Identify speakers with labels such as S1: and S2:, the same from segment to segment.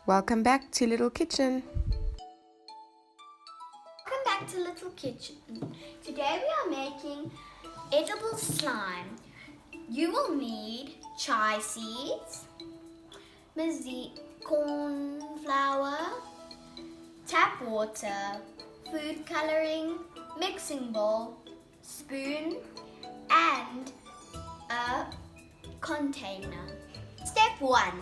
S1: Welcome back to Little Kitchen.
S2: Welcome back to Little Kitchen. Today we are making edible slime. You will need chai seeds, corn flour, tap water, food coloring, mixing bowl, spoon, and a container. Step 1.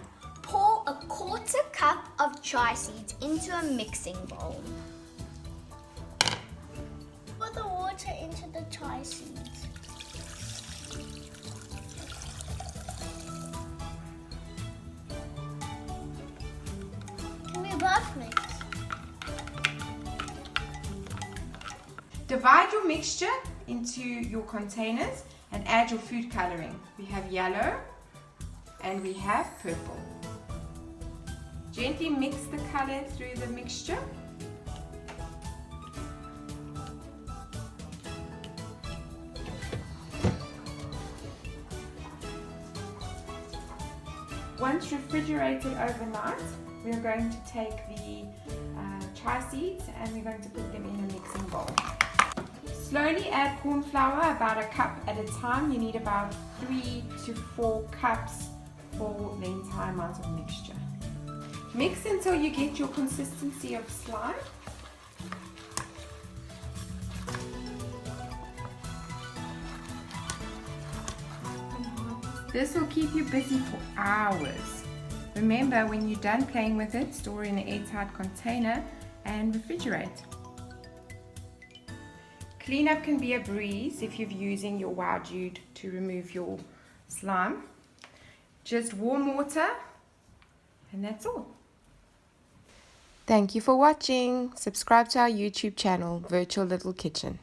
S2: Pour a quarter cup of chai seeds into a mixing bowl. Pour the water into the chai seeds. Can we both mix?
S1: Divide your mixture into your containers and add your food coloring. We have yellow and we have purple. Gently mix the color through the mixture. Once refrigerated overnight, we are going to take the chai seeds and we're going to put them in a mixing bowl. Slowly add corn flour, about a cup at a time. You need about 3 to 4 cups for the entire amount of mixture. Mix until you get your consistency of slime. This will keep you busy for hours. Remember, when you're done playing with it, store in an airtight container and refrigerate. Cleanup can be a breeze if you're using your Wow Jude to remove your slime. Just warm water and that's all. Thank you for watching. Subscribe to our YouTube channel, Virtual Little Kitchen.